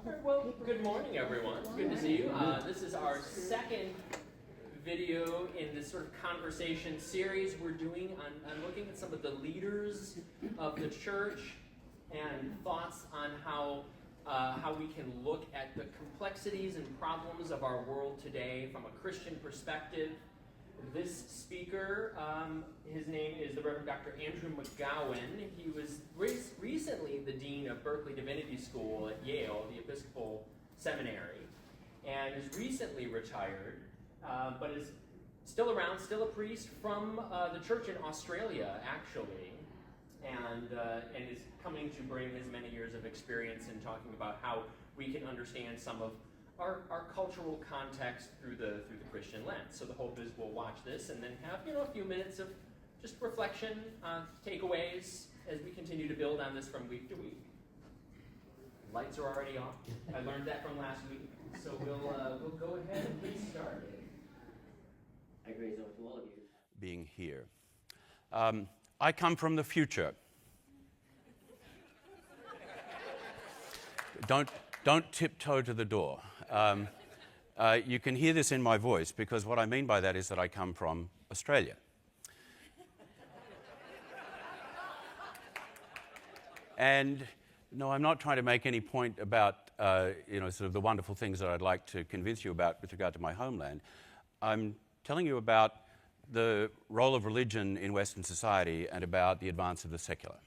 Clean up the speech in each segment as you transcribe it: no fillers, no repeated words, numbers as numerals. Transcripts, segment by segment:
All right, well, good morning, everyone. Good to see you. This is our second video in this sort of conversation series we're doing on looking at some of the leaders of the church and thoughts on how we can look at the complexities and problems of our world today from a Christian perspective. This speaker, his name is the Reverend Dr. Andrew McGowan. He was recently the Dean of Berkeley Divinity School at Yale, the Episcopal Seminary, and is recently retired, but is still around, still a priest from the church in Australia, actually, and is coming to bring his many years of experience in talking about how we can understand some of our cultural context through the Christian lens. So the hope is we'll watch this and then have a few minutes of just reflection, takeaways as we continue to build on this from week to week. Lights are already off. I learned that from last week, so we'll go ahead and get started. I graze over to all of you. Being here, I come from the future. Don't tiptoe to the door. You can hear this in my voice because what I mean by that is that I come from Australia. And no, I'm not trying to make any point about sort of the wonderful things that I'd like to convince you about with regard to my homeland. I'm telling you about the role of religion in Western society and about the advance of the secular.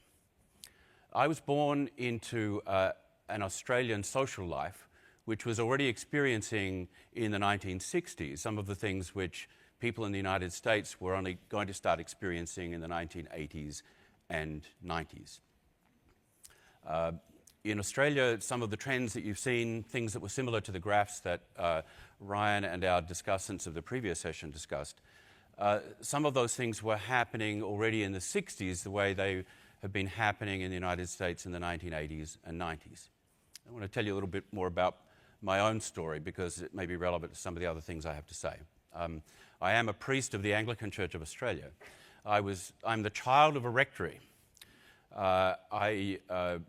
I was born into an Australian social life which was already experiencing in the 1960s some of the things which people in the United States were only going to start experiencing in the 1980s and 90s. In Australia, some of the trends that you've seen, things that were similar to the graphs that Ryan and our discussants of the previous session discussed, some of those things were happening already in the 60s the way they have been happening in the United States in the 1980s and 90s. I want to tell you a little bit more about my own story because it may be relevant to some of the other things I have to say. I am a priest of the Anglican Church of Australia. I'm the child of a rectory. I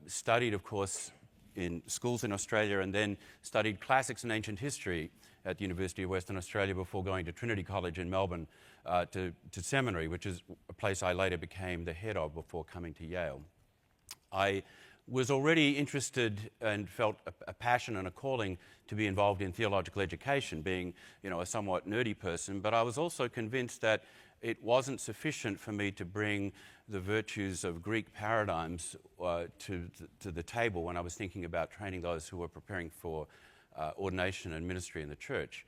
studied, of course, in schools in Australia and then studied classics and ancient history at the University of Western Australia before going to Trinity College in Melbourne to seminary, which is a place I later became the head of before coming to Yale. I was already interested and felt a passion and a calling to be involved in theological education, being a somewhat nerdy person, but I was also convinced that it wasn't sufficient for me to bring the virtues of Greek paradigms to the table when I was thinking about training those who were preparing for ordination and ministry in the church.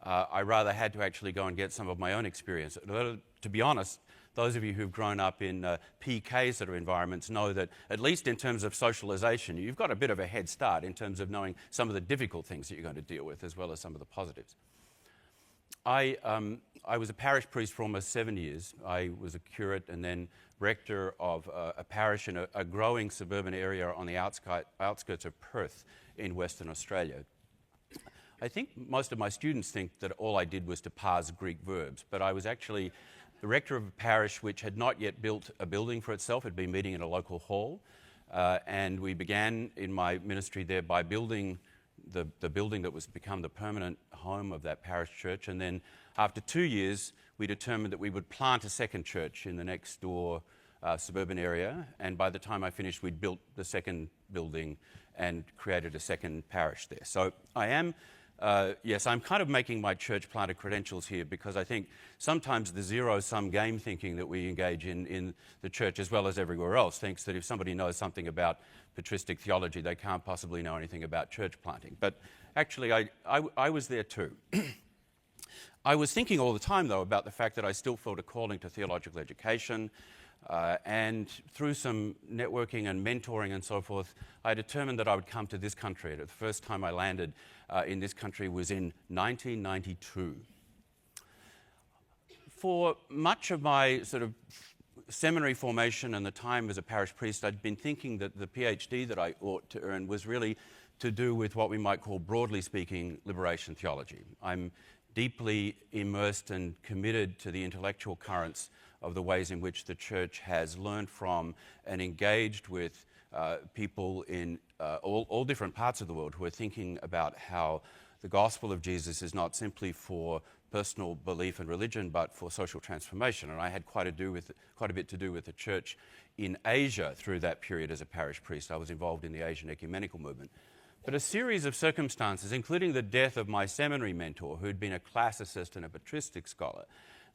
I rather had to actually go and get some of my own experience. To be honest, those of you who've grown up in PK sort of environments know that, at least in terms of socialization, you've got a bit of a head start in terms of knowing some of the difficult things that you're going to deal with, as well as some of the positives. I was a parish priest for almost 7 years. I was a curate and then rector of a parish in a growing suburban area on the outskirts of Perth in Western Australia. I think most of my students think that all I did was to parse Greek verbs, but I was actually the rector of a parish which had not yet built a building for itself. It had been meeting in a local hall, and we began in my ministry there by building the building that was become the permanent home of that parish church. And then after 2 years, we determined that we would plant a second church in the next door suburban area. And by the time I finished, we'd built the second building and created a second parish there. So I am, I'm kind of making my church planter credentials here because I think sometimes the zero-sum game thinking that we engage in the church as well as everywhere else thinks that if somebody knows something about patristic theology, they can't possibly know anything about church planting. But actually, I was there too. I was thinking all the time, though, about the fact that I still felt a calling to theological education, and through some networking and mentoring and so forth, I determined that I would come to this country. The first time I landed in this country was in 1992. For much of my sort of seminary formation and the time as a parish priest, I'd been thinking that the PhD that I ought to earn was really to do with what we might call, broadly speaking, liberation theology. I'm deeply immersed and committed to the intellectual currents of the ways in which the church has learned from and engaged with people in all different parts of the world who are thinking about how the gospel of Jesus is not simply for personal belief and religion, but for social transformation. And I had quite a bit to do with the church in Asia through that period as a parish priest. I was involved in the Asian ecumenical movement. But a series of circumstances, including the death of my seminary mentor, who'd been a classicist and a patristic scholar,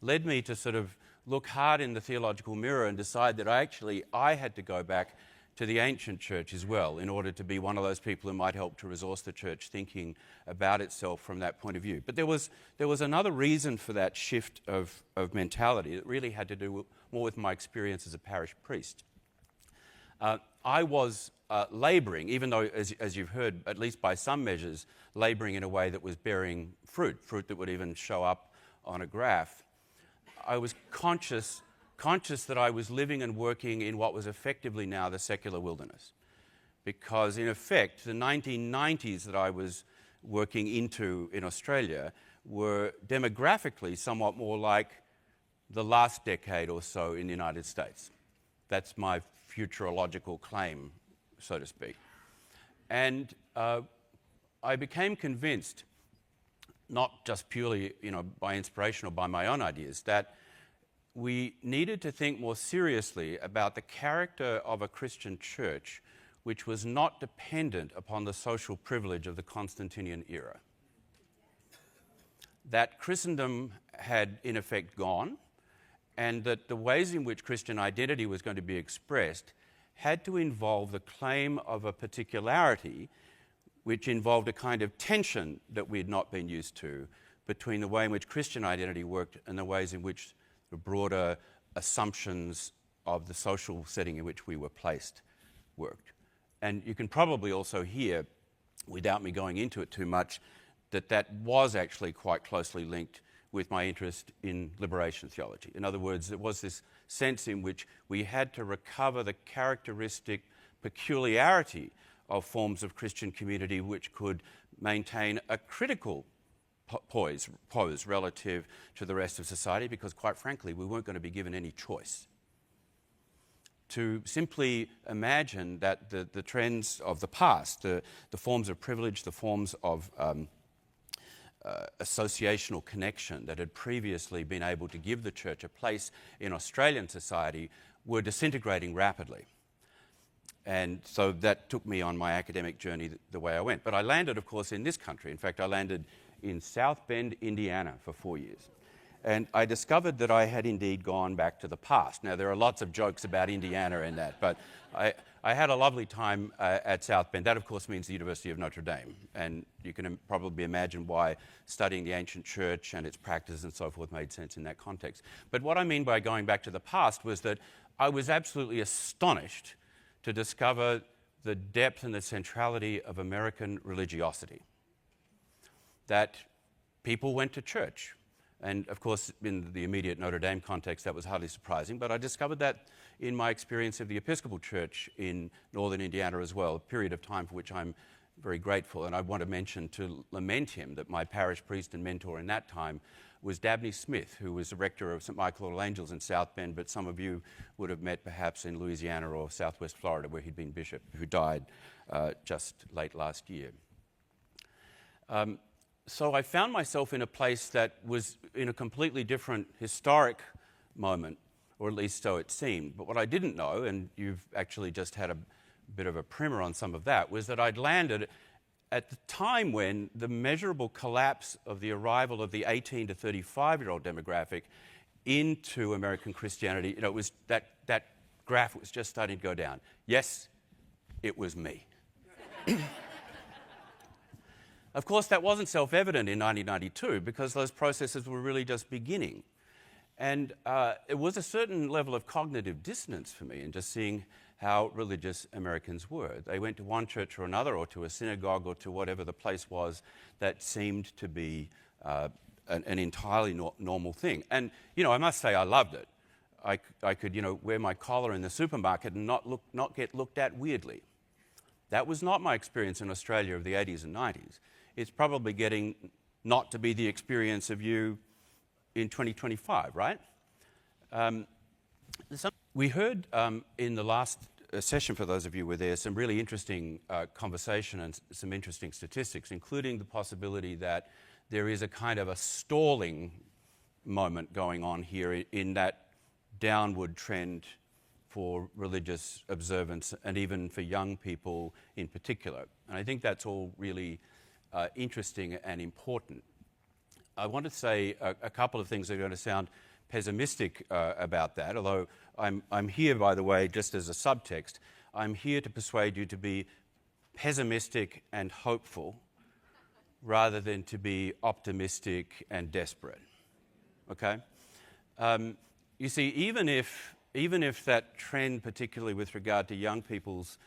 led me to sort of look hard in the theological mirror and decide that I had to go back to the ancient church as well in order to be one of those people who might help to resource the church thinking about itself from that point of view. But there was another reason for that shift of mentality that really had to do more with my experience as a parish priest. I was labouring, even though, as you've heard, at least by some measures, labouring in a way that was bearing fruit that would even show up on a graph. I was conscious that I was living and working in what was effectively now the secular wilderness. Because in effect, the 1990s that I was working into in Australia were demographically somewhat more like the last decade or so in the United States. That's my futurological claim, so to speak. And I became convinced, not just purely by inspiration or by my own ideas, that we needed to think more seriously about the character of a Christian church which was not dependent upon the social privilege of the Constantinian era. That Christendom had in effect gone, and that the ways in which Christian identity was going to be expressed had to involve the claim of a particularity which involved a kind of tension that we had not been used to between the way in which Christian identity worked and the ways in which the broader assumptions of the social setting in which we were placed worked. And you can probably also hear, without me going into it too much, that was actually quite closely linked with my interest in liberation theology. In other words, there was this sense in which we had to recover the characteristic peculiarity of forms of Christian community which could maintain a critical pose relative to the rest of society, because quite frankly, we weren't going to be given any choice. To simply imagine that the trends of the past, the forms of privilege, the forms of associational connection that had previously been able to give the church a place in Australian society were disintegrating rapidly. And so that took me on my academic journey the way I went. But I landed, of course, in this country. In fact, I landed in South Bend, Indiana for 4 years. And I discovered that I had indeed gone back to the past. Now, there are lots of jokes about Indiana in that, but I had a lovely time at South Bend. That, of course, means the University of Notre Dame. And you can probably imagine why studying the ancient church and its practices and so forth made sense in that context. But what I mean by going back to the past was that I was absolutely astonished to discover the depth and the centrality of American religiosity. That people went to church. And of course, in the immediate Notre Dame context, that was hardly surprising, but I discovered that in my experience of the Episcopal Church in northern Indiana as well, a period of time for which I'm very grateful. And I want to mention, to lament him, that my parish priest and mentor in that time was Dabney Smith, who was the rector of St. Michael Little Angels in South Bend, but some of you would have met perhaps in Louisiana or Southwest Florida, where he'd been bishop, who died just late last year. So I found myself in a place that was in a completely different historic moment, or at least so it seemed. But what I didn't know, and you've actually just had a bit of a primer on some of that, was that I'd landed at the time when the measurable collapse of the arrival of the 18 to 35-year-old demographic into American Christianity, it was that graph was just starting to go down. Yes, it was me. Of course, that wasn't self-evident in 1992 because those processes were really just beginning. And it was a certain level of cognitive dissonance for me in just seeing how religious Americans were. They went to one church or another, or to a synagogue, or to whatever the place was that seemed to be an entirely normal thing. And, I must say I loved it. I could, wear my collar in the supermarket and not get looked at weirdly. That was not my experience in Australia of the 80s and 90s. It's probably getting not to be the experience of you in 2025, right? We heard in the last session, for those of you who were there, some really interesting conversation and some interesting statistics, including the possibility that there is a kind of a stalling moment going on here in that downward trend for religious observance and even for young people in particular. And I think that's all really interesting and important. I want to say a couple of things that are going to sound pessimistic about that, although I'm here, by the way, just as a subtext, I'm here to persuade you to be pessimistic and hopeful rather than to be optimistic and desperate. Okay? You see, even if that trend, particularly with regard to young people's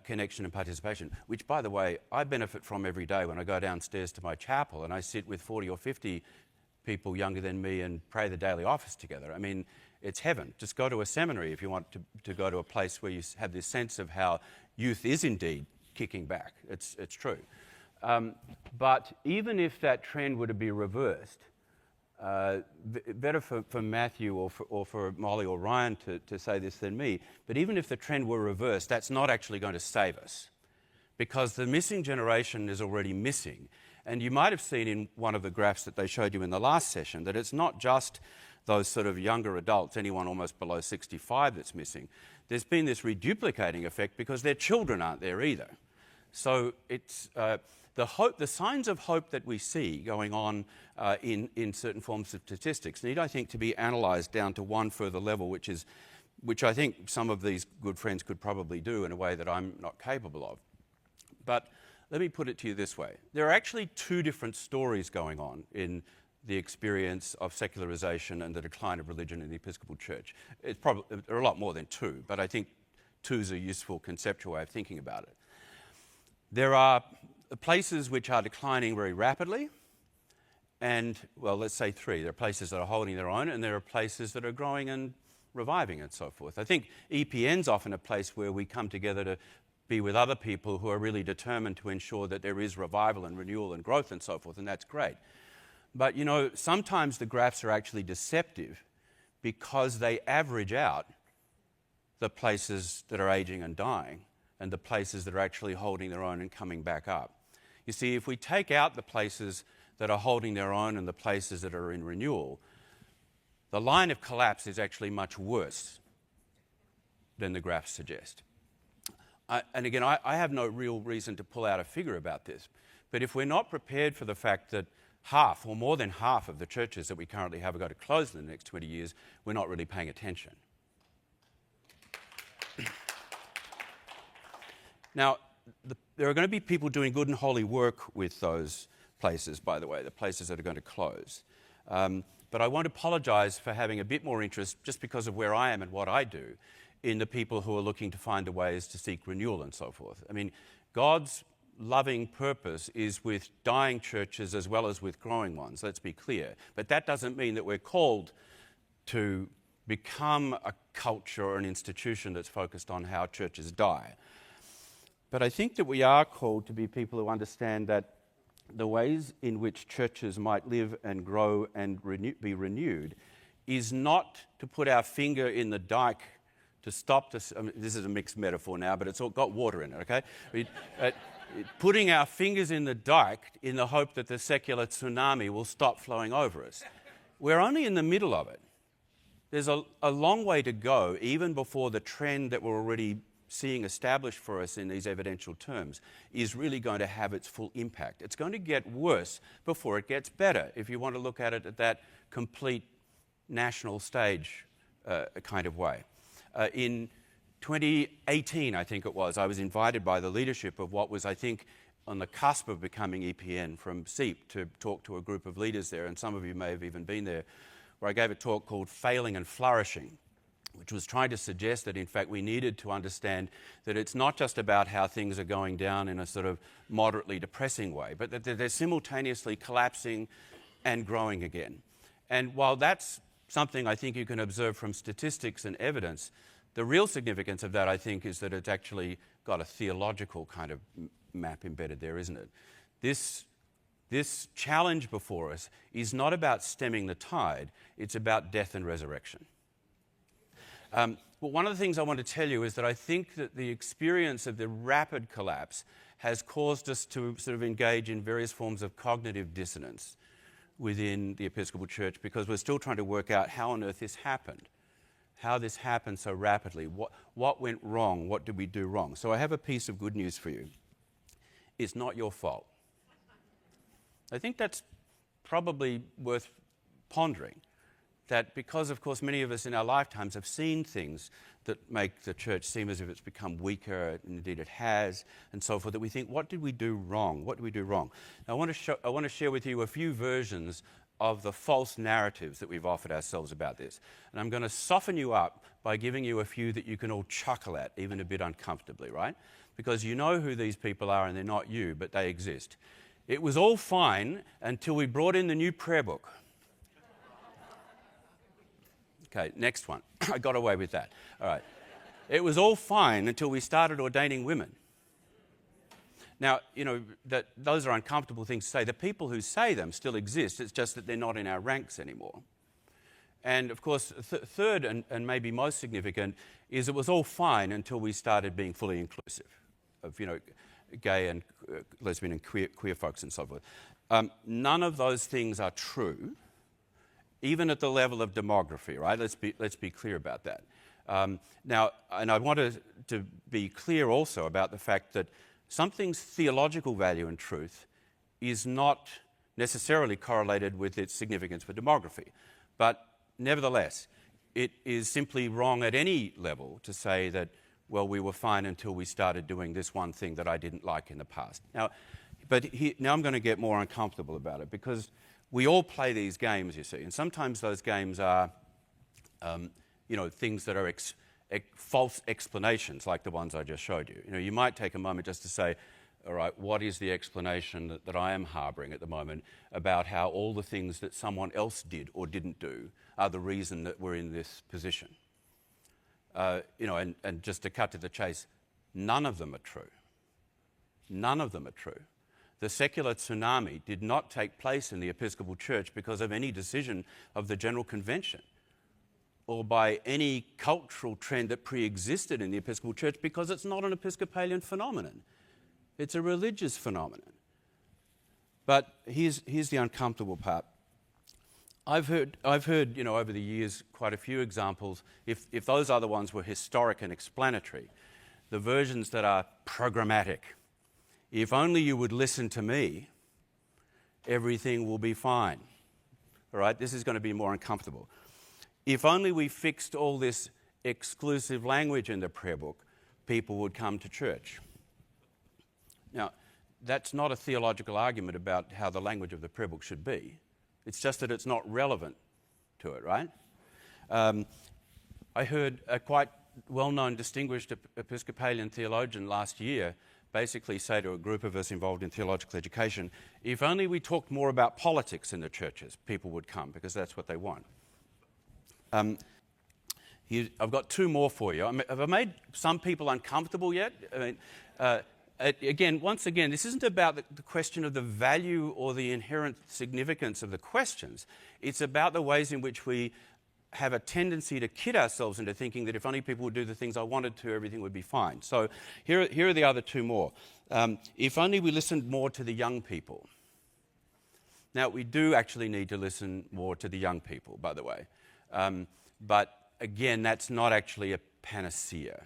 connection and participation, which, by the way, I benefit from every day when I go downstairs to my chapel and I sit with 40 or 50 people younger than me and pray the daily office together. I mean, it's heaven. Just go to a seminary if you want to go to a place where you have this sense of how youth is indeed kicking back. It's true. But even if that trend were to be reversed, better for Matthew or for Molly or Ryan to say this than me, but even if the trend were reversed, that's not actually going to save us, because the missing generation is already missing. And you might have seen in one of the graphs that they showed you in the last session that it's not just those sort of younger adults, anyone almost below 65 that's missing. There's been this reduplicating effect because their children aren't there either. So it's the signs of hope that we see going on in certain forms of statistics need, I think, to be analysed down to one further level, which I think some of these good friends could probably do in a way that I'm not capable of. But let me put it to you this way. There are actually two different stories going on in the experience of secularization and the decline of religion in the Episcopal Church. There are a lot more than two, but I think two is a useful conceptual way of thinking about it. There are places which are declining very rapidly, and, well, let's say three. There are places that are holding their own, and there are places that are growing and reviving and so forth. I think EPN's often a place where we come together to be with other people who are really determined to ensure that there is revival and renewal and growth and so forth, and that's great. But, you know, sometimes the graphs are actually deceptive because they average out the places that are aging and dying and the places that are actually holding their own and coming back up. You see, if we take out the places that are holding their own and the places that are in renewal, the line of collapse is actually much worse than the graphs suggest. And again, I have no real reason to pull out a figure about this, but if we're not prepared for the fact that half or more than half of the churches that we currently have are going to close in the next 20 years, we're not really paying attention. Now, there are going to be people doing good and holy work with those places, by the way, the places that are going to close. But I won't apologise for having a bit more interest, just because of where I am and what I do, in the people who are looking to find the ways to seek renewal and so forth. I mean, God's loving purpose is with dying churches as well as with growing ones, let's be clear. But that doesn't mean that we're called to become a culture or an institution that's focused on how churches die. But I think that we are called to be people who understand that the ways in which churches might live and grow and be renewed is not to put our finger in the dike to stop this. I mean, this is a mixed metaphor now, but it's all got water in it, okay? Putting our fingers in the dike in the hope that the secular tsunami will stop flowing over us. We're only in the middle of it. There's a long way to go, even before the trend that we're already seeing established for us in these evidential terms is really going to have its full impact. It's going to get worse before it gets better, if you want to look at it at that complete national stage kind of way. In 2018, I think it was, I was invited by the leadership of what was, I think, on the cusp of becoming EPN from SEEP to talk to a group of leaders there, and some of you may have even been there, where I gave a talk called Failing and Flourishing, which was trying to suggest that, in fact, we needed to understand that it's not just about how things are going down in a sort of moderately depressing way, but that they're simultaneously collapsing and growing again. And while that's something I think you can observe from statistics and evidence, the real significance of that, I think, is that it's actually got a theological kind of map embedded there, isn't it? This challenge before us is not about stemming the tide, it's about death and resurrection. But one of the things I want to tell you is that I think that the experience of the rapid collapse has caused us to sort of engage in various forms of cognitive dissonance within the Episcopal Church, because we're still trying to work out how on earth this happened, how this happened so rapidly, what went wrong, what did we do wrong. So I have a piece of good news for you. It's not your fault. I think that's probably worth pondering, that because, of course, many of us in our lifetimes have seen things that make the church seem as if it's become weaker, and indeed it has, and so forth, that we think, what did we do wrong? What did we do wrong? Now, I want to share with you a few versions of the false narratives that we've offered ourselves about this. And I'm going to soften you up by giving you a few that you can all chuckle at, even a bit uncomfortably, right? Because you know who these people are and they're not you, but they exist. It was all fine until we brought in the new prayer book. Okay, next one. I got away with that. All right. It was all fine until we started ordaining women. Now, you know, that those are uncomfortable things to say. The people who say them still exist. It's just that they're not in our ranks anymore. And, of course, third and maybe most significant is it was all fine until we started being fully inclusive of, you know, gay and lesbian and queer folks and so forth. None of those things are true, even at the level of demography, right? Let's be clear about that. Now, and I wanted to be clear also about the fact that something's theological value and truth is not necessarily correlated with its significance for demography. But nevertheless, it is simply wrong at any level to say that, well, we were fine until we started doing this one thing that I didn't like in the past. Now, now I'm going to get more uncomfortable about it, because we all play these games, you see, and sometimes those games are, you know, things that are false explanations, like the ones I just showed you. You know, you might take a moment just to say, all right, what is the explanation that I am harbouring at the moment about how all the things that someone else did or didn't do are the reason that we're in this position? You know, and just to cut to the chase, none of them are true. None of them are true. The secular tsunami did not take place in the Episcopal Church because of any decision of the General Convention or by any cultural trend that pre-existed in the Episcopal Church, because it's not an Episcopalian phenomenon. It's a religious phenomenon. But here's the uncomfortable part. I've heard, you know, over the years quite a few examples. If those other ones were historic and explanatory, the versions that are programmatic. If only you would listen to me, everything will be fine. All right, this is going to be more uncomfortable. If only we fixed all this exclusive language in the prayer book, people would come to church. Now, that's not a theological argument about how the language of the prayer book should be. It's just that it's not relevant to it, right? I heard a quite well-known, distinguished Episcopalian theologian last year basically say to a group of us involved in theological education, if only we talked more about politics in the churches, people would come, because that's what they want. I've got two more for you. Have I made some people uncomfortable yet? I mean, once again, this isn't about the question of the value or the inherent significance of the questions. It's about the ways in which we have a tendency to kid ourselves into thinking that if only people would do the things I wanted to, everything would be fine. So here are the other two more. If only we listened more to the young people. Now, we do actually need to listen more to the young people, by the way. But again, that's not actually a panacea.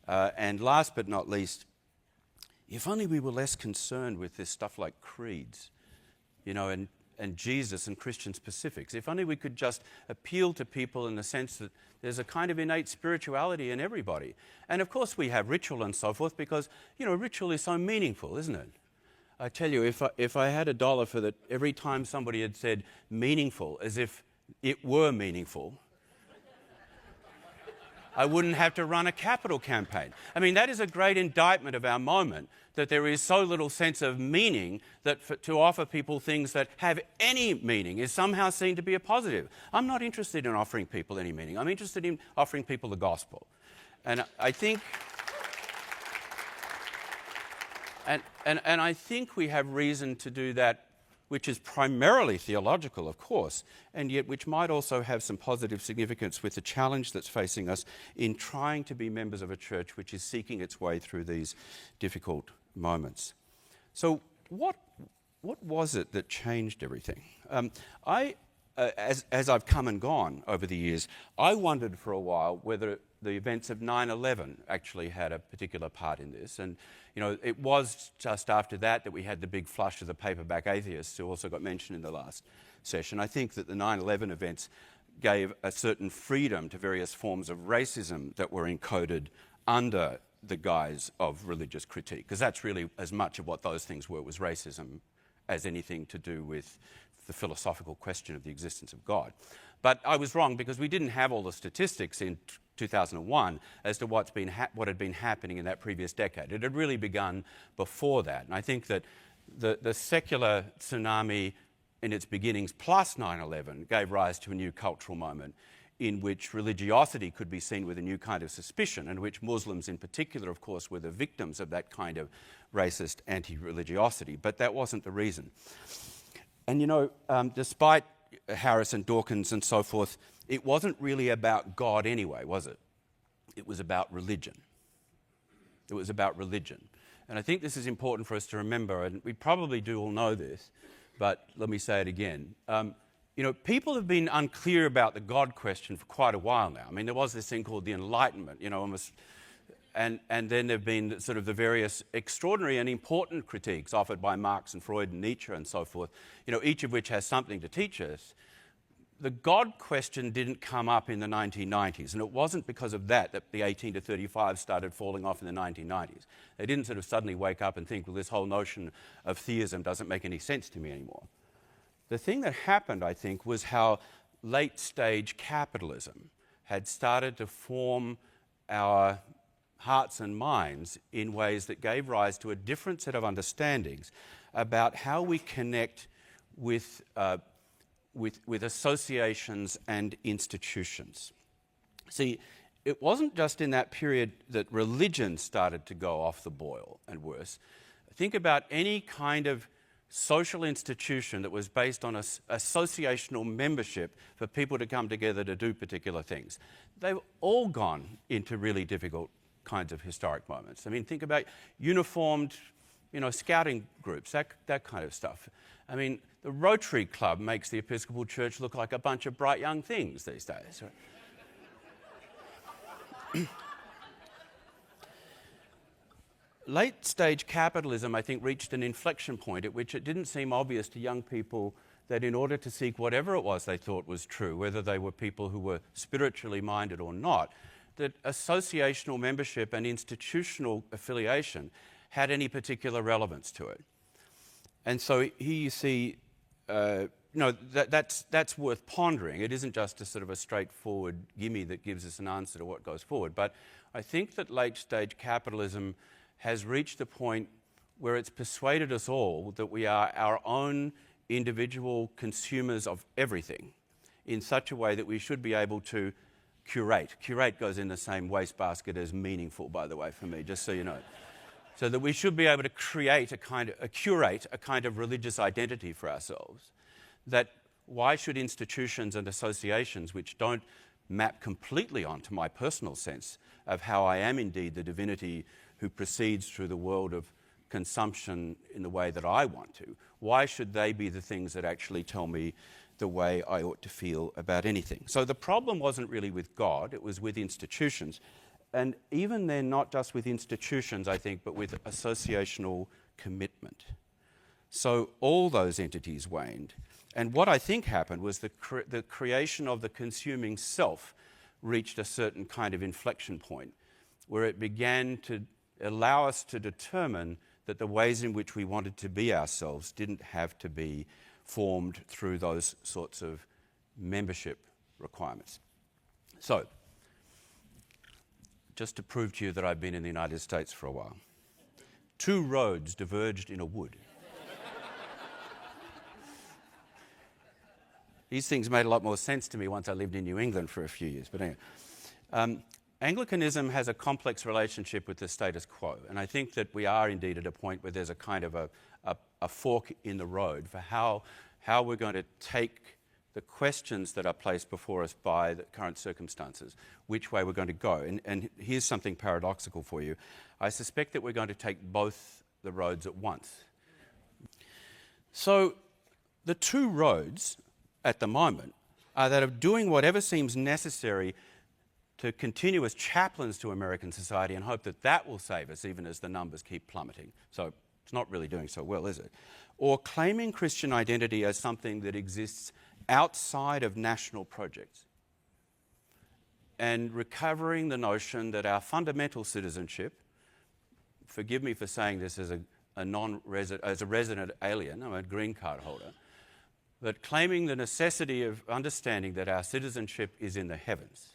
And last but not least, if only we were less concerned with this stuff like creeds, you know, and Jesus and Christian specifics. If only we could just appeal to people in the sense that there's a kind of innate spirituality in everybody. And of course we have ritual and so forth because, you know, ritual is so meaningful, isn't it? I tell you, if I had $1 for that, every time somebody had said meaningful as if it were meaningful, I wouldn't have to run a capital campaign. I mean, that is a great indictment of our moment, that there is so little sense of meaning that to offer people things that have any meaning is somehow seen to be a positive. I'm not interested in offering people any meaning. I'm interested in offering people the gospel. And I think... And I think we have reason to do that which is primarily theological, of course, and yet which might also have some positive significance with the challenge that's facing us in trying to be members of a church which is seeking its way through these difficult moments. So what was it that changed everything? As I've come and gone over the years, I wondered for a while whether the events of 9/11 actually had a particular part in this. And, it was just after that we had the big flush of the paperback atheists who also got mentioned in the last session. I think that the 9/11 events gave a certain freedom to various forms of racism that were encoded under the guise of religious critique, because that's really as much of what those things were, was racism, as anything to do with the philosophical question of the existence of God. But I was wrong, because we didn't have all the statistics in 2001 as to what had been happening in that previous decade. It had really begun before that. And I think that the secular tsunami in its beginnings plus 9/11 gave rise to a new cultural moment in which religiosity could be seen with a new kind of suspicion, and which Muslims in particular, of course, were the victims of that kind of racist anti-religiosity. But that wasn't the reason. And despite Harris and Dawkins and so forth, it wasn't really about God anyway, was it? It was about religion. It was about religion. And I think this is important for us to remember, and we probably do all know this, but let me say it again. People have been unclear about the God question for quite a while now. I mean, there was this thing called the Enlightenment, and then there have been sort of the various extraordinary and important critiques offered by Marx and Freud and Nietzsche and so forth, each of which has something to teach us. The God question didn't come up in the 1990s, and it wasn't because of that the 18 to 35 started falling off in the 1990s. They didn't sort of suddenly wake up and think, well, this whole notion of theism doesn't make any sense to me anymore. The thing that happened, I think, was how late-stage capitalism had started to form our hearts and minds in ways that gave rise to a different set of understandings about how we connect with associations and institutions. See, it wasn't just in that period that religion started to go off the boil and worse. Think about any kind of social institution that was based on associational membership for people to come together to do particular things. They've all gone into really difficult kinds of historic moments. I mean, think about uniformed, scouting groups, that kind of stuff. I mean, the Rotary Club makes the Episcopal Church look like a bunch of bright young things these days. Right? Late-stage capitalism, I think, reached an inflection point at which it didn't seem obvious to young people that in order to seek whatever it was they thought was true, whether they were people who were spiritually minded or not, that associational membership and institutional affiliation had any particular relevance to it. And so here you see, that's worth pondering. It isn't just a sort of a straightforward gimme that gives us an answer to what goes forward. But I think that late-stage capitalism has reached a point where it's persuaded us all that we are our own individual consumers of everything in such a way that we should be able to curate. Curate goes in the same wastebasket as meaningful, by the way, for me, just so you know. So that we should be able to curate a kind of religious identity for ourselves. That why should institutions and associations which don't map completely onto my personal sense of how I am indeed the divinity who proceeds through the world of consumption in the way that I want to, why should they be the things that actually tell me the way I ought to feel about anything? So the problem wasn't really with God, it was with institutions. And even then, not just with institutions, I think, but with associational commitment. So all those entities waned. And what I think happened was the creation of the consuming self reached a certain kind of inflection point where it began to allow us to determine that the ways in which we wanted to be ourselves didn't have to be formed through those sorts of membership requirements. So, just to prove to you that I've been in the United States for a while, 2 roads diverged in a wood. These things made a lot more sense to me once I lived in New England for a few years. But anyway, Anglicanism has a complex relationship with the status quo, and I think that we are indeed at a point where there's a kind of a fork in the road for how we're going to take the questions that are placed before us by the current circumstances, which way we're going to go. And here's something paradoxical for you. I suspect that we're going to take both the roads at once. So the two roads at the moment are that of doing whatever seems necessary to continue as chaplains to American society and hope that that will save us even as the numbers keep plummeting. So it's not really doing so well, is it? Or claiming Christian identity as something that exists outside of national projects and recovering the notion that our fundamental citizenship, forgive me for saying this as a resident alien, I'm a green card holder, but claiming the necessity of understanding that our citizenship is in the heavens,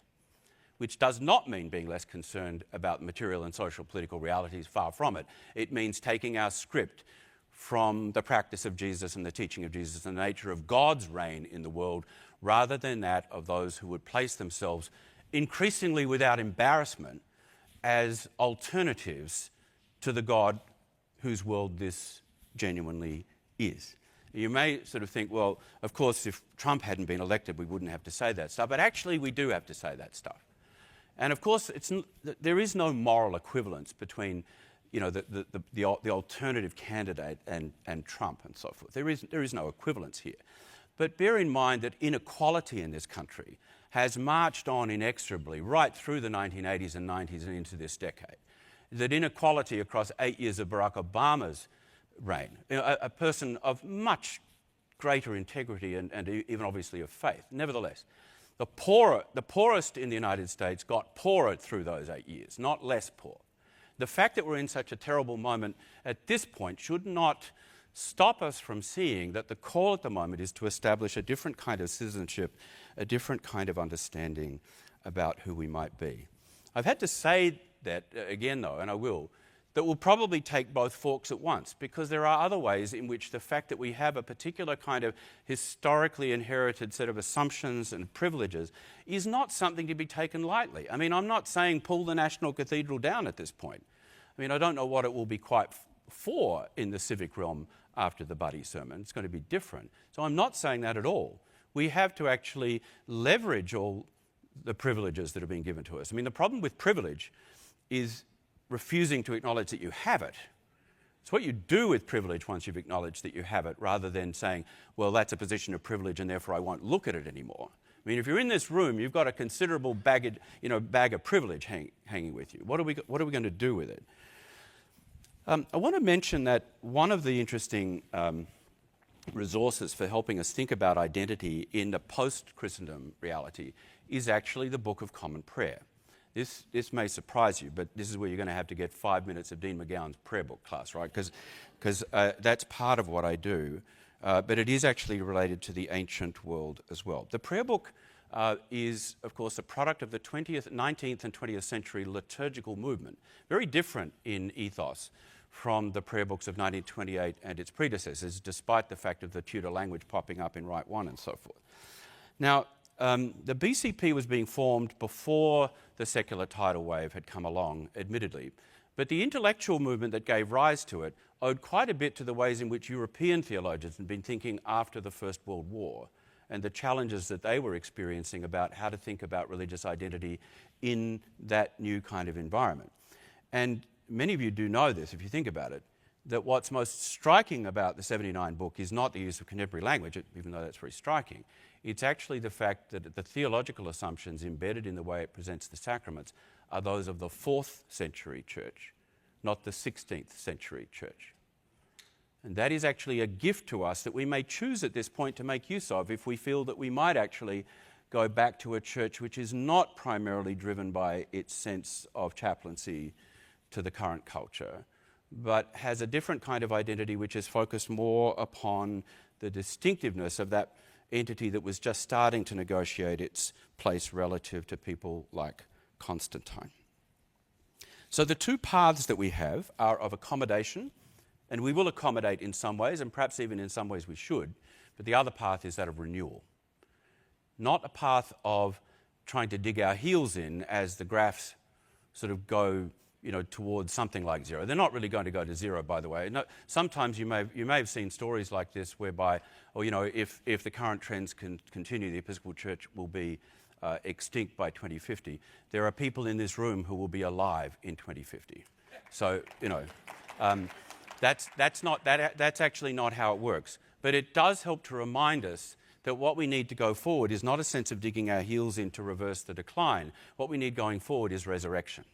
which does not mean being less concerned about material and social political realities, far from it. It means taking our script from the practice of Jesus and the teaching of Jesus and the nature of God's reign in the world, rather than that of those who would place themselves increasingly without embarrassment as alternatives to the God whose world this genuinely is. You may sort of think, well, of course, if Trump hadn't been elected, we wouldn't have to say that stuff, but actually we do have to say that stuff. And of course, there is no moral equivalence between the alternative candidate and Trump and so forth. There is no equivalence here. But bear in mind that inequality in this country has marched on inexorably right through the 1980s and 90s and into this decade. That inequality across 8 years of Barack Obama's reign, a person of much greater integrity and even obviously of faith, nevertheless, the poorest in the United States got poorer through those 8 years, not less poor. The fact that we're in such a terrible moment at this point should not stop us from seeing that the call at the moment is to establish a different kind of citizenship, a different kind of understanding about who we might be. I've had to say that again, though, and I will, that will probably take both forks at once, because there are other ways in which the fact that we have a particular kind of historically inherited set of assumptions and privileges is not something to be taken lightly. I mean, I'm not saying pull the National Cathedral down at this point. I mean, I don't know what it will be quite for in the civic realm after the Buddy sermon. It's going to be different. So I'm not saying that at all. We have to actually leverage all the privileges that have been given to us. I mean, the problem with privilege is refusing to acknowledge that you have it. It's what you do with privilege once you've acknowledged that you have it, rather than saying, well, that's a position of privilege and therefore I won't look at it anymore. I mean, if you're in this room, you've got a considerable bag of privilege hanging with you. What are we going to do with it? I want to mention that one of the interesting resources for helping us think about identity in the post-Christendom reality is actually the Book of Common Prayer. This may surprise you, but this is where you're going to have to get 5 minutes of Dean McGowan's prayer book class, right? Because that's part of what I do, but it is actually related to the ancient world as well. The prayer book is, of course, a product of the 19th and 20th century liturgical movement, very different in ethos from the prayer books of 1928 and its predecessors, despite the fact of the Tudor language popping up in Rite 1 and so forth. Now, the BCP was being formed before the secular tidal wave had come along, admittedly, but the intellectual movement that gave rise to it owed quite a bit to the ways in which European theologians had been thinking after the First World War and the challenges that they were experiencing about how to think about religious identity in that new kind of environment. And many of you do know this, if you think about it, that what's most striking about the 79 book is not the use of contemporary language, even though that's very striking. It's actually the fact that the theological assumptions embedded in the way it presents the sacraments are those of the 4th century church, not the 16th century church. And that is actually a gift to us that we may choose at this point to make use of if we feel that we might actually go back to a church which is not primarily driven by its sense of chaplaincy to the current culture, but has a different kind of identity which is focused more upon the distinctiveness of that entity that was just starting to negotiate its place relative to people like Constantine. So the two paths that we have are of accommodation, and we will accommodate in some ways, and perhaps even in some ways we should, but the other path is that of renewal. Not a path of trying to dig our heels in, as the graphs sort of go, towards something like zero. They're not really going to go to zero, by the way. No, sometimes you may have seen stories like this whereby, if the current trends can continue, the Episcopal Church will be extinct by 2050. There are people in this room who will be alive in 2050. So, that's actually not how it works. But it does help to remind us that what we need to go forward is not a sense of digging our heels in to reverse the decline. What we need going forward is resurrection.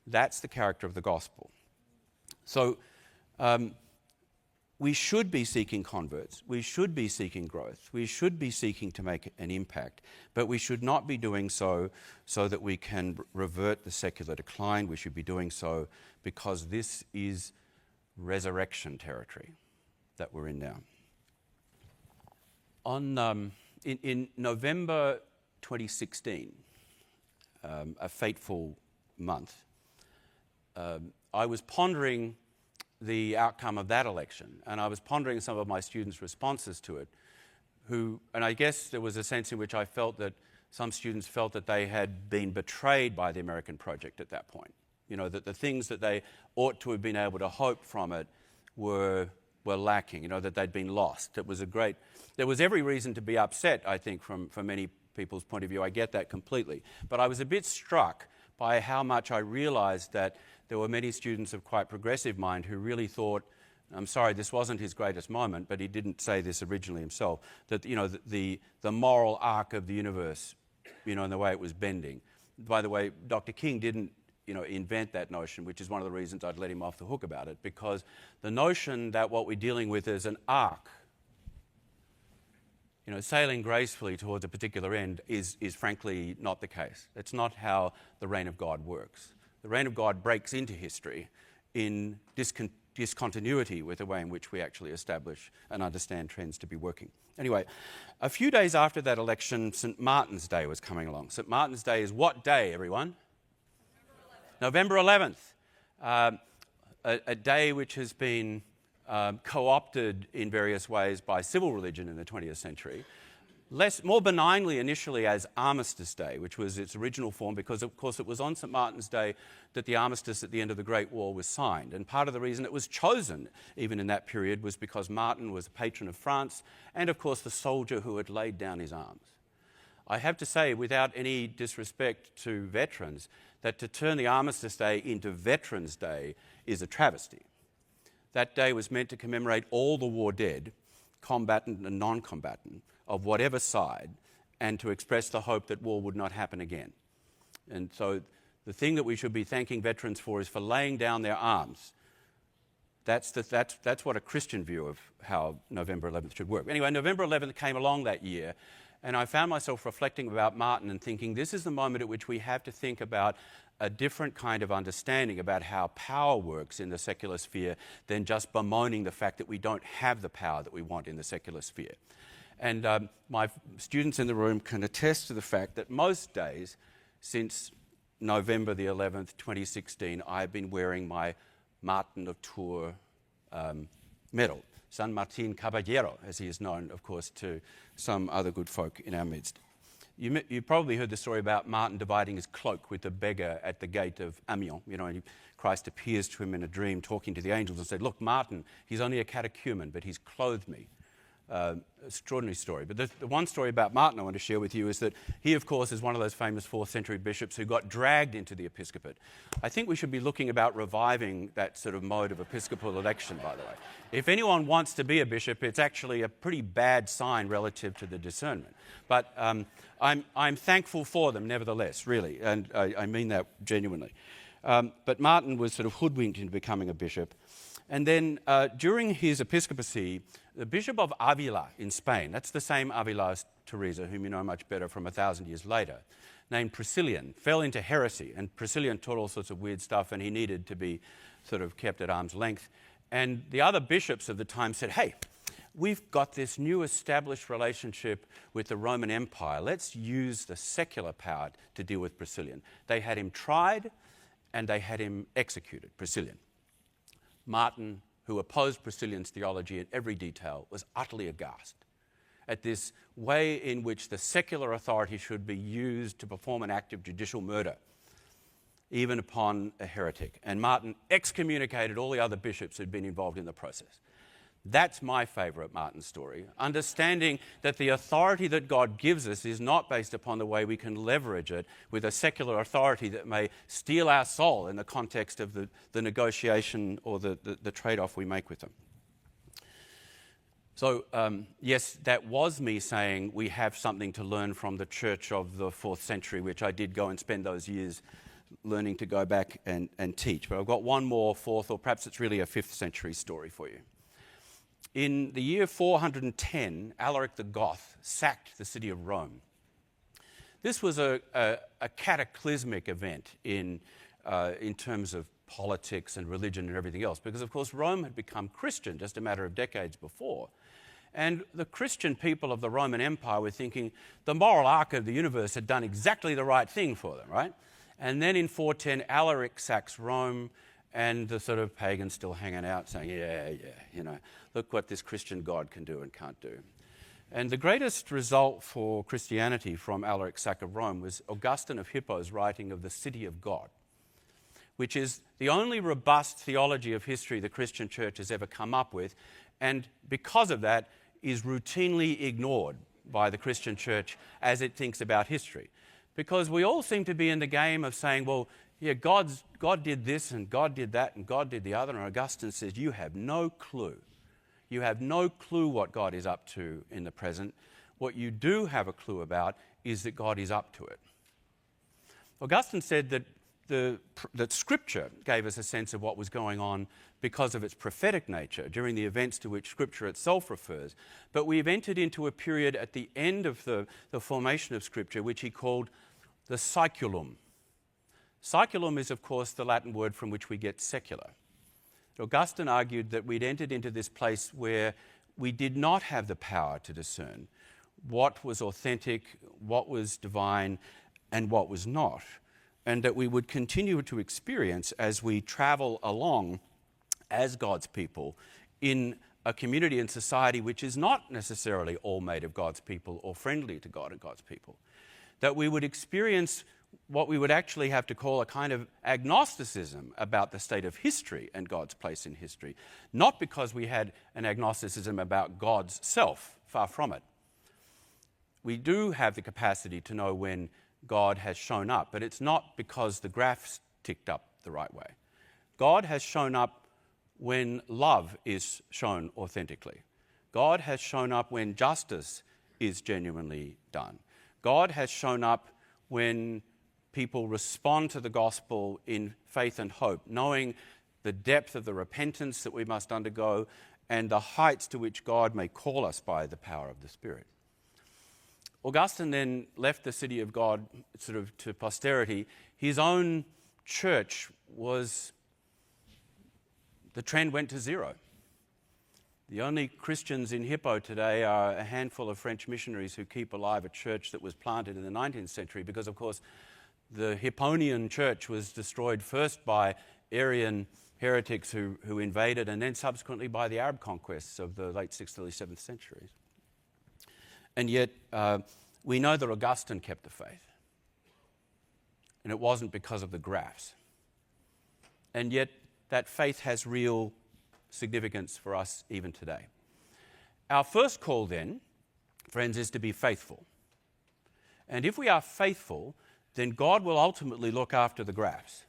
That's the character of the gospel. So we should be seeking converts. We should be seeking growth. We should be seeking to make an impact. But we should not be doing so that we can revert the secular decline. We should be doing so because this is resurrection territory that we're in now. In November 2016, a fateful month, I was pondering the outcome of that election, and I was pondering some of my students' responses to it, and I guess there was a sense in which I felt that some students felt that they had been betrayed by the American project at that point. That the things that they ought to have been able to hope from it were lacking, that they'd been lost. There was every reason to be upset, I think, from many people's point of view. I get that completely. But I was a bit struck by how much I realised that there were many students of quite progressive mind who really thought, I'm sorry, this wasn't his greatest moment, but he didn't say this originally himself, that the moral arc of the universe, and the way it was bending. By the way, Dr. King didn't invent that notion, which is one of the reasons I'd let him off the hook about it, because the notion that what we're dealing with is an arc, sailing gracefully towards a particular end is frankly not the case. It's not how the reign of God works. The reign of God breaks into history in discontinuity with the way in which we actually establish and understand trends to be working. Anyway, a few days after that election, St. Martin's Day was coming along. St. Martin's Day is what day, everyone? November 11th. A day which has been co-opted in various ways by civil religion in the 20th century. More benignly initially as Armistice Day, which was its original form, because of course it was on St. Martin's Day that the armistice at the end of the Great War was signed. And part of the reason it was chosen, even in that period, was because Martin was a patron of France and of course the soldier who had laid down his arms. I have to say, without any disrespect to veterans, that to turn the Armistice Day into Veterans Day is a travesty. That day was meant to commemorate all the war dead, combatant and non-combatant, of whatever side, and to express the hope that war would not happen again. And so the thing that we should be thanking veterans for is for laying down their arms. That's what a Christian view of how November 11th should work. Anyway, November 11th came along that year, and I found myself reflecting about Martin and thinking this is the moment at which we have to think about a different kind of understanding about how power works in the secular sphere than just bemoaning the fact that we don't have the power that we want in the secular sphere. And my students in the room can attest to the fact that most days since November the 11th, 2016, I've been wearing my Martin of Tours medal, San Martin Caballero, as he is known, of course, to some other good folk in our midst. You probably heard the story about Martin dividing his cloak with the beggar at the gate of Amiens. And Christ appears to him in a dream, talking to the angels, and said, "Look, Martin, he's only a catechumen, but he's clothed me." Extraordinary story. But the one story about Martin I want to share with you is that he, of course, is one of those famous 4th century bishops who got dragged into the episcopate. I think we should be looking about reviving that sort of mode of episcopal election, by the way. If anyone wants to be a bishop, it's actually a pretty bad sign relative to the discernment. But I'm thankful for them, nevertheless, really, and I mean that genuinely. But Martin was sort of hoodwinked into becoming a bishop. And then during his episcopacy, the Bishop of Avila in Spain, that's the same Avila as Teresa, whom you know much better from 1,000 years later, named Priscillian, fell into heresy. And Priscillian taught all sorts of weird stuff, and he needed to be sort of kept at arm's length. And the other bishops of the time said, "Hey, we've got this new established relationship with the Roman Empire. Let's use the secular power to deal with Priscillian." They had him tried, and they had him executed, Priscillian. Martin, who opposed Priscillian's theology in every detail, was utterly aghast at this way in which the secular authority should be used to perform an act of judicial murder. even upon a heretic. And Martin excommunicated all the other bishops who'd been involved in the process. That's my favourite Martin story, understanding that the authority that God gives us is not based upon the way we can leverage it with a secular authority that may steal our soul in the context of the negotiation or the trade-off we make with them. So, yes, that was me saying we have something to learn from the church of the 4th century, which I did go and spend those years learning to go back and teach. But I've got one more 4th, or perhaps it's really a 5th century story for you. In the year 410, Alaric the Goth sacked the city of Rome. This was a cataclysmic event in terms of politics and religion and everything else, because of course Rome had become Christian just a matter of decades before. And the Christian people of the Roman Empire were thinking the moral arc of the universe had done exactly the right thing for them, right? And then in 410, Alaric sacks Rome, and the sort of pagans still hanging out saying, yeah, look what this Christian God can do and can't do. And the greatest result for Christianity from Alaric's sack of Rome was Augustine of Hippo's writing of the City of God, which is the only robust theology of history the Christian church has ever come up with, and because of that is routinely ignored by the Christian church as it thinks about history. Because we all seem to be in the game of saying, well, yeah, God did this and God did that and God did the other. And Augustine says, you have no clue. You have no clue what God is up to in the present. What you do have a clue about is that God is up to it. Augustine said that Scripture gave us a sense of what was going on because of its prophetic nature during the events to which Scripture itself refers. But we've entered into a period at the end of the formation of Scripture which he called the saeculum. Saeculum is, of course, the Latin word from which we get secular. Augustine argued that we'd entered into this place where we did not have the power to discern what was authentic, what was divine, and what was not, and that we would continue to experience as we travel along as God's people in a community and society which is not necessarily all made of God's people or friendly to God and God's people, that we would experience what we would actually have to call a kind of agnosticism about the state of history and God's place in history. Not because we had an agnosticism about God's self, far from it. We do have the capacity to know when God has shown up, but it's not because the graphs ticked up the right way. God has shown up when love is shown authentically. God has shown up when justice is genuinely done. God has shown up when people respond to the gospel in faith and hope, knowing the depth of the repentance that we must undergo and the heights to which God may call us by the power of the Spirit. Augustine then left the city of God sort of to posterity. His own church the trend went to zero. The only Christians in Hippo today are a handful of French missionaries who keep alive a church that was planted in the 19th century because, of course, the Hipponian church was destroyed first by Arian heretics who invaded, and then subsequently by the Arab conquests of the late 6th, early 7th centuries. And yet, we know that Augustine kept the faith. And it wasn't because of the graphs. And yet, that faith has real significance for us even today. Our first call then, friends, is to be faithful. And if we are faithful, then God will ultimately look after the graphs.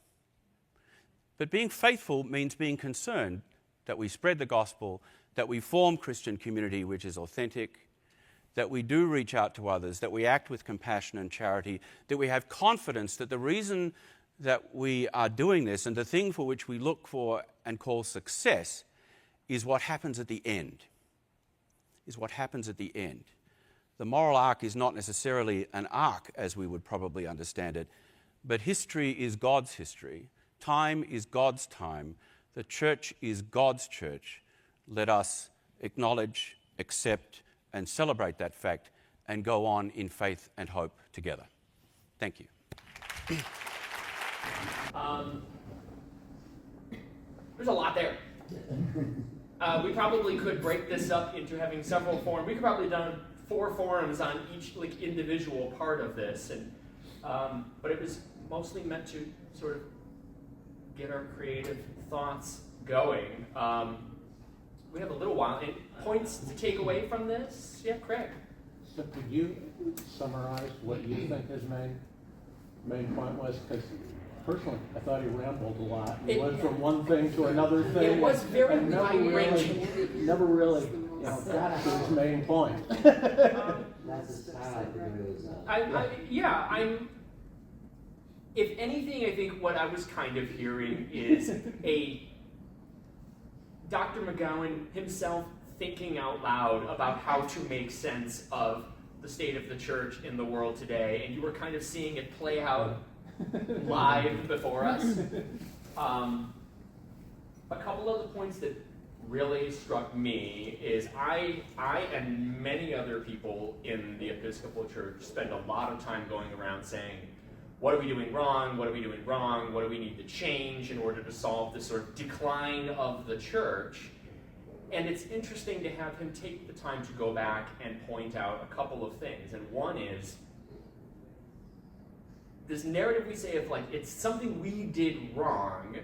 But being faithful means being concerned that we spread the gospel, that we form Christian community which is authentic, that we do reach out to others, that we act with compassion and charity, that we have confidence that the reason that we are doing this and the thing for which we look for and call success is what happens at the end. The moral arc is not necessarily an arc as we would probably understand it, but history is God's history. Time is God's time. The church is God's church. Let us acknowledge, accept, and celebrate that fact and go on in faith and hope together. Thank you. There's a lot there. We probably could break this up into having several forums. We could probably have done 4 forums on each individual part of this, and but it was mostly meant to sort of get our creative thoughts going. We have a little while. Any points to take away from this? Yeah, Craig. So could you summarize what you think his main point was? Because personally, I thought he rambled a lot. He went from one thing to another thing. It was very and never really got to his main point. That's his style. If anything, I think what I was kind of hearing is Dr. McGowan himself thinking out loud about how to make sense of the state of the church in the world today, and you were kind of seeing it play out live before us. A couple of the points that really struck me is I and many other people in the Episcopal Church spend a lot of time going around saying, what are we doing wrong? What are we doing wrong? What do we need to change in order to solve this sort of decline of the church? And it's interesting to have him take the time to go back and point out a couple of things. And one is, this narrative we say of like, it's something we did wrong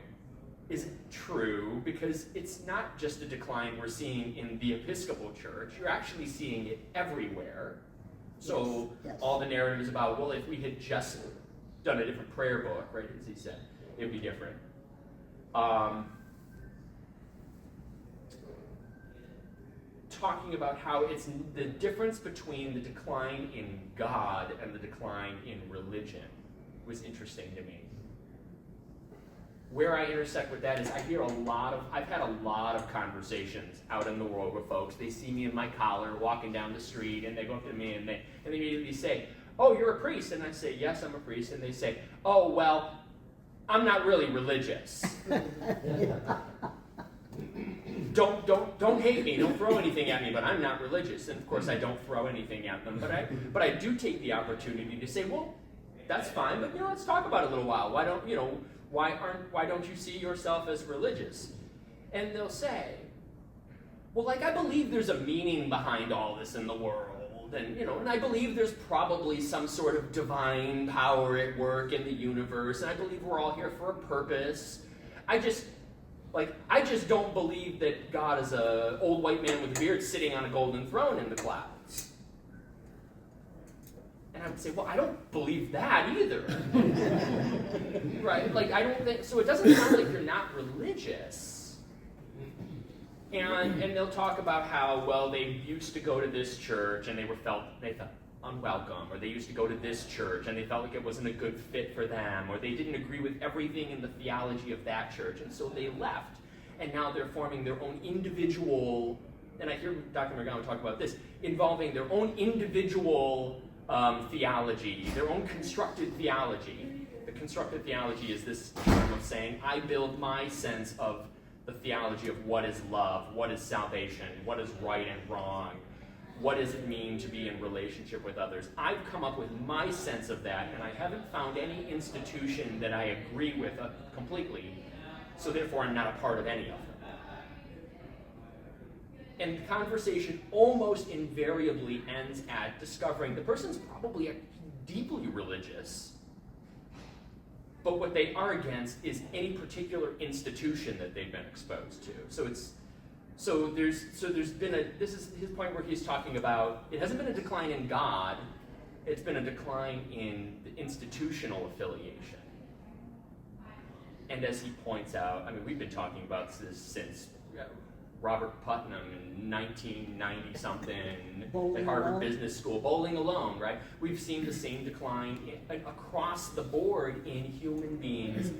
isn't true, because it's not just a decline we're seeing in the Episcopal Church. You're actually seeing it everywhere. So Yes. all the narratives about, well, if we had just done a different prayer book, right, as he said, it would be different. Talking about how it's the difference between the decline in God and the decline in religion was interesting to me. Where I intersect with that is I've had a lot of conversations out in the world with folks. They see me in my collar walking down the street, and they go up to me and they immediately say, oh, you're a priest? And I say, yes, I'm a priest. And they say, oh, well, I'm not really religious. Don't hate me, don't throw anything at me, but I'm not religious. And of course I don't throw anything at them, but I do take the opportunity to say, well, that's fine, but let's talk about it a little while. Why don't you see yourself as religious? And they'll say, well, like, I believe there's a meaning behind all this in the world. And I believe there's probably some sort of divine power at work in the universe, and I believe we're all here for a purpose. I just don't believe that God is an old white man with a beard sitting on a golden throne in the clouds. And I would say, well, I don't believe that either. Right? Like, I don't think, so it doesn't sound like you're not religious. And they'll talk about how, well, they used to go to this church and they felt unwelcome, or they used to go to this church and they felt like it wasn't a good fit for them, or they didn't agree with everything in the theology of that church, and so they left. And now they're forming their own individual, and I hear Dr. McGowan talk about this, involving their own individual theology, their own constructed theology. The constructed theology is this term of saying, I build my sense of the theology of what is love, what is salvation, what is right and wrong, what does it mean to be in relationship with others. I've come up with my sense of that, and I haven't found any institution that I agree with completely, so therefore I'm not a part of any of them. And the conversation almost invariably ends at discovering the person's probably deeply religious, but what they are against is any particular institution that they've been exposed to. So there's been this is his point where he's talking about, it hasn't been a decline in God, it's been a decline in the institutional affiliation. And as he points out, I mean, we've been talking about this since Robert Putnam in 1990-something at Harvard Business School, Bowling Alone, right? We've seen the same decline across the board in human beings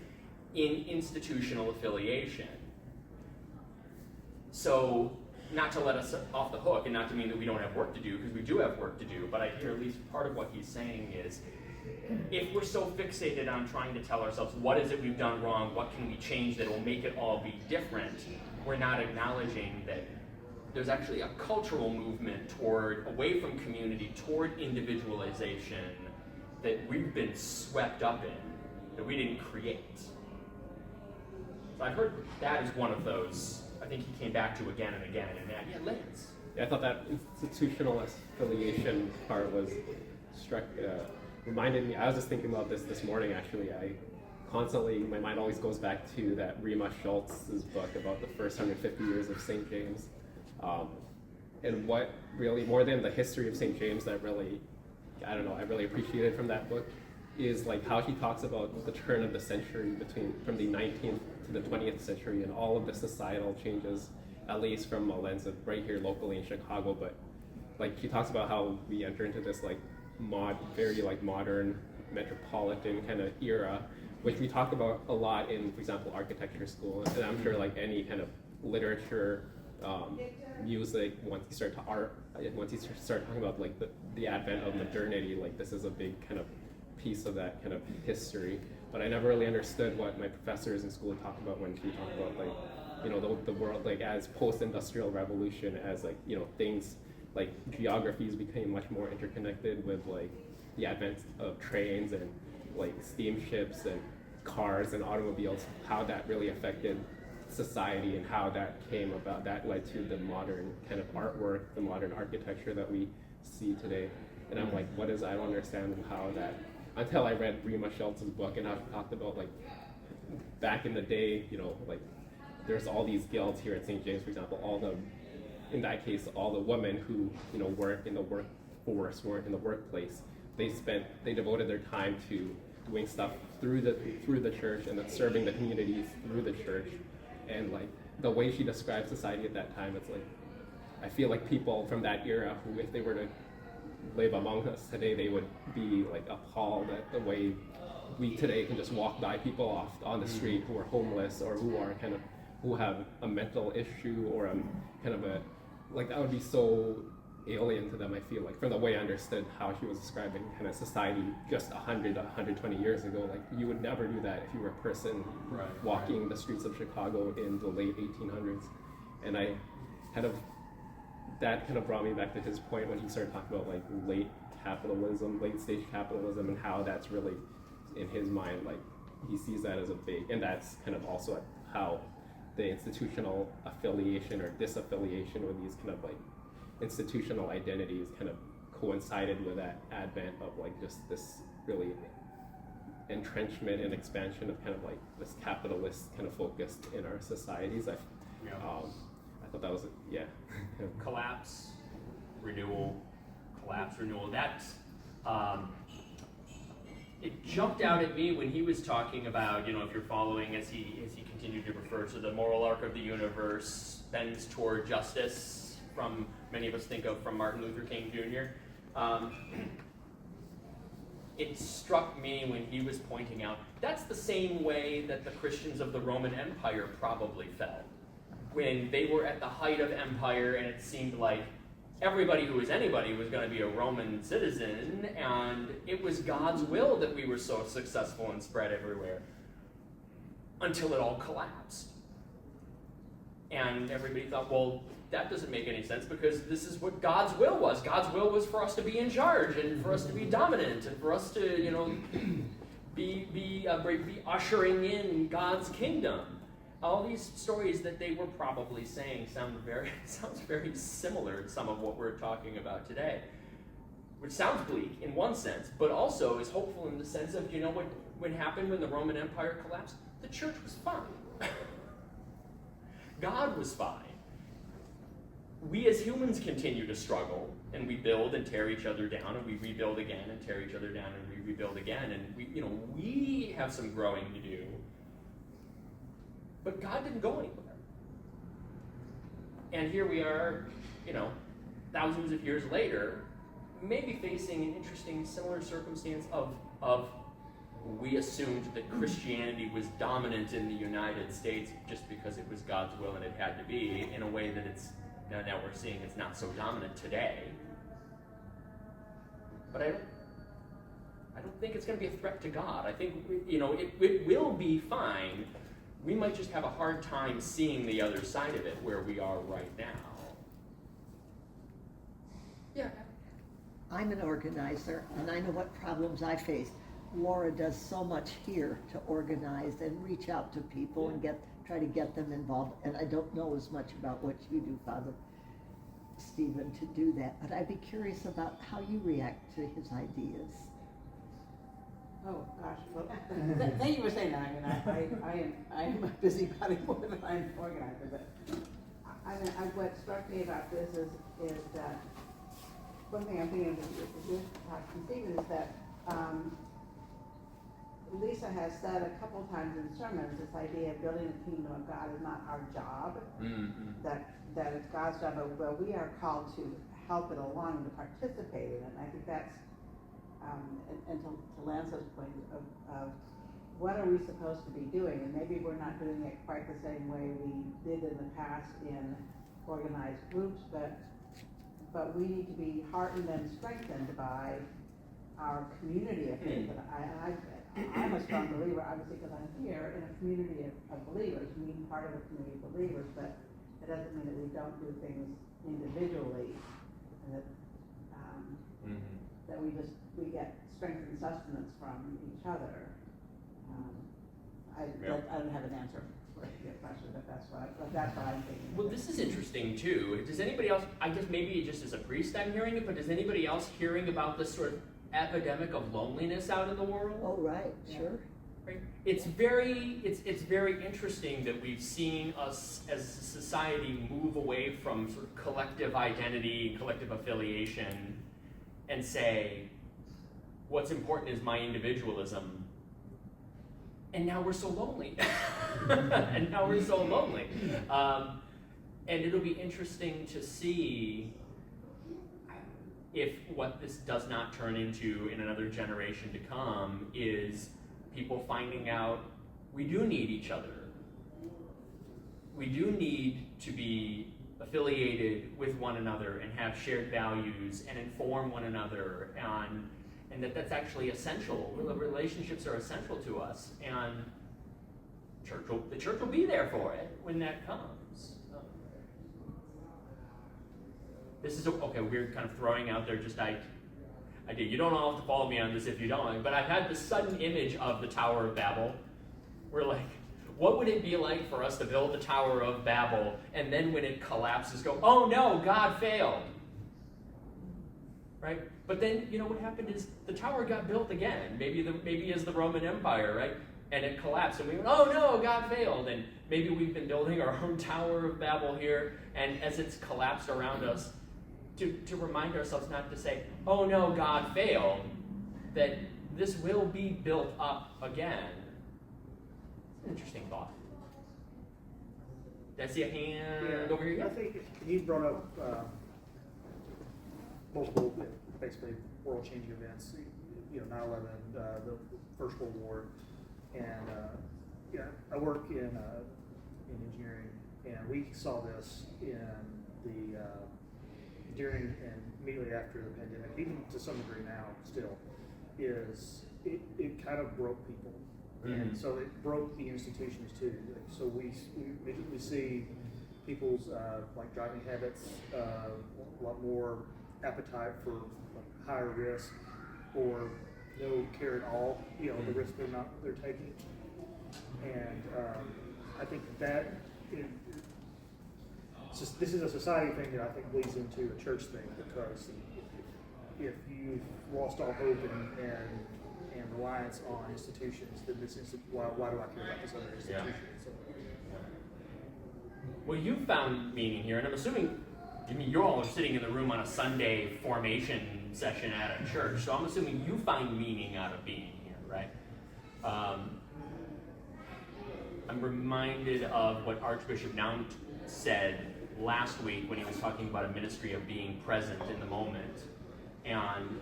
in institutional affiliation. So, not to let us off the hook, and not to mean that we don't have work to do, because we do have work to do, but I hear at least part of what he's saying is, if we're so fixated on trying to tell ourselves, what is it we've done wrong, what can we change that will make it all be different, we're not acknowledging that there's actually a cultural movement away from community, toward individualization, that we've been swept up in, that we didn't create. So I've heard that is one of those, I think he came back to again and again, and that, yeah, Lance. Yeah, I thought that institutional affiliation part reminded me, I was just thinking about this morning actually. I constantly, my mind always goes back to that Rima Schultz's book about the first 150 years of St. James. And what really, more than the history of St. James that really, I really appreciated from that book, is like how he talks about the turn of the century from the 19th to the 20th century and all of the societal changes, at least from a lens of right here locally in Chicago. But like he talks about how we enter into this like very like modern metropolitan kind of era, which we talk about a lot in, for example, architecture school. And I'm sure like any kind of literature, music, once you start talking about like the advent of modernity, like this is a big kind of piece of that kind of history. But I never really understood what my professors in school would talk about when he talked about like, you know, the world like as post-industrial revolution, as like, you know, things like geographies became much more interconnected with like the advent of trains and like steamships and cars and automobiles, how that really affected society and how that came about. That led to the modern kind of artwork, the modern architecture that we see today. And I'm like, I don't understand how that, until I read Rima Schultz's book and how she talked about like back in the day, you know, like there's all these guilds here at St. James, for example, in that case, all the women who, you know, weren't in the workforce, weren't in the workplace, they devoted their time to doing stuff through the church and then serving the communities through the church. And like the way she describes society at that time, it's like, I feel like people from that era who, if they were to live among us today, they would be like appalled at the way we today can just walk by people off on the street who are homeless or who have a mental issue or that would be so alien to them. I feel like, from the way I understood how she was describing kind of society just 120 years ago, like you would never do that if you were a person walking the streets of Chicago in the late 1800s. And that kind of brought me back to his point when he started talking about like late stage capitalism, and how that's really, in his mind, like he sees that as a big, and that's kind of also how the institutional affiliation or disaffiliation with these kind of like institutional identities kind of coincided with that advent of like just this really entrenchment and expansion of kind of like this capitalist kind of focused in our societies. I thought that was Collapse, renewal. That's it jumped out at me when he was talking about, you know, if you're following as he continued to refer to the moral arc of the universe bends toward justice, from many of us think of from Martin Luther King Jr. It struck me when he was pointing out that's the same way that the Christians of the Roman Empire probably felt when they were at the height of empire, and it seemed like everybody who was anybody was going to be a Roman citizen, and it was God's will that we were so successful and spread everywhere, until it all collapsed. And everybody thought, well, that doesn't make any sense, because this is what God's will was. God's will was for us to be in charge, and for us to be dominant, and for us to, you know, be ushering in God's kingdom. All these stories that they were probably saying sounds very similar to some of what we're talking about today, which sounds bleak in one sense, but also is hopeful in the sense of, you know what happened when the Roman Empire collapsed? The church was fine. God was fine. We as humans continue to struggle, and we build and tear each other down, and we rebuild again and tear each other down, and we rebuild again, and we have some growing to do. But God didn't go anywhere. And here we are, you know, thousands of years later, maybe facing an interesting similar circumstance of we assumed that Christianity was dominant in the United States just because it was God's will and it had to be, in a way that now we're seeing it's not so dominant today. But I don't think it's going to be a threat to God. I think, you know, it will be fine. We might just have a hard time seeing the other side of it where we are right now. Yeah. I'm an organizer, and I know what problems I face. Laura does so much here to organize and reach out to people and try to get them involved. And I don't know as much about what you do, Father Stephen, to do that. But I'd be curious about how you react to his ideas. Oh, gosh, well, thank you for saying that. I mean, I am a busybody more than I'm an organizer, but what struck me about this is that one thing I'm thinking of with talking Stephen is that Lisa has said a couple times in sermons this idea of building the kingdom of God is not our job, that it's God's job, but we are called to help it along and to participate in it. And I think that's and to Lance's point of what are we supposed to be doing, and maybe we're not doing it quite the same way we did in the past in organized groups, but we need to be heartened and strengthened by our community of faith. And I'm a strong believer, obviously, because I'm here in a community of believers, being part of a community of believers, but it doesn't mean that we don't do things individually, and that that we get strength and sustenance from each other. I don't have an answer for your question, but that's what I'm thinking. Well, this is interesting too. Does anybody else, I guess maybe just as a priest I'm hearing it, but does anybody else hearing about this sort of epidemic of loneliness out in the world? Oh, right, sure. Right. It's very interesting that we've seen us as a society move away from sort of collective identity, collective affiliation, and say, what's important is my individualism. And now we're so lonely. And it'll be interesting to see if what this does not turn into in another generation to come is people finding out we do need each other. We do need to be affiliated with one another and have shared values and inform one another, and that's actually essential. Relationships are essential to us, and the church will be there for it when that comes. This is okay. We're kind of throwing out there just idea. You don't all have to follow me on this if you don't, but I've had this sudden image of the Tower of Babel. We're like, what would it be like for us to build the Tower of Babel, and then when it collapses, go, oh no, God failed, right? But then, what happened is the tower got built again, maybe as the Roman Empire, right? And it collapsed, and we went, oh no, God failed, and maybe we've been building our own Tower of Babel here, and as it's collapsed around us, to remind ourselves not to say, oh no, God failed, that this will be built up again. It's an interesting thought. Did I see a hand over here? I think he brought up multiple, basically, world-changing events. 9/11, the First World War, and I work in engineering, and we saw this in the during and immediately after the pandemic, even to some degree now still, is it kind of broke people. Mm-hmm. And so it broke the institutions too. So we immediately see people's like driving habits, a lot more appetite for higher risk or no care at all, the risk they're taking. And I think that this is a society thing that I think bleeds into a church thing, because if you've lost all hope and reliance on institutions, then why do I care about this other institution? Yeah. Well, you found meaning here, and I'm assuming, you all are sitting in the room on a Sunday formation session at a church, so I'm assuming you find meaning out of being here, right? I'm reminded of what Archbishop Nount said last week when he was talking about a ministry of being present in the moment, and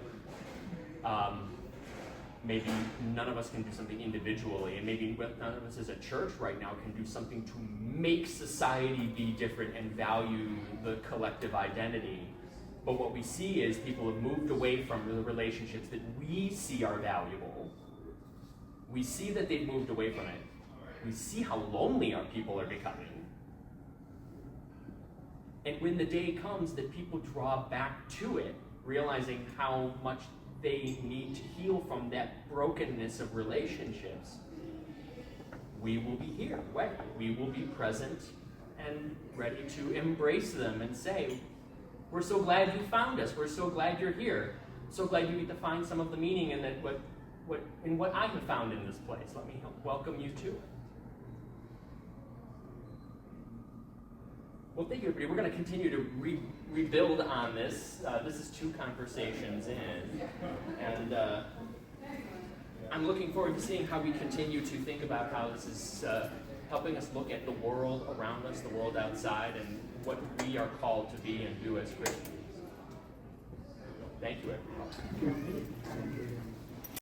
maybe none of us can do something individually, and maybe none of us as a church right now can do something to make society be different and value the collective identity. But what we see is people have moved away from the relationships that we see are valuable. We see that they've moved away from it. We see how lonely our people are becoming. And when the day comes that people draw back to it, realizing how much they need to heal from that brokenness of relationships, we will be here, ready. We will be present and ready to embrace them and say, we're so glad you found us. We're so glad you're here. So glad you get to find some of the meaning in that what what I have found in this place. Let me welcome you too. Well, thank you, everybody. We're going to continue to rebuild on this. This is 2 conversations in, and I'm looking forward to seeing how we continue to think about how this is helping us look at the world around us, the world outside, and what we are called to be and do as Christians. Thank you, everybody.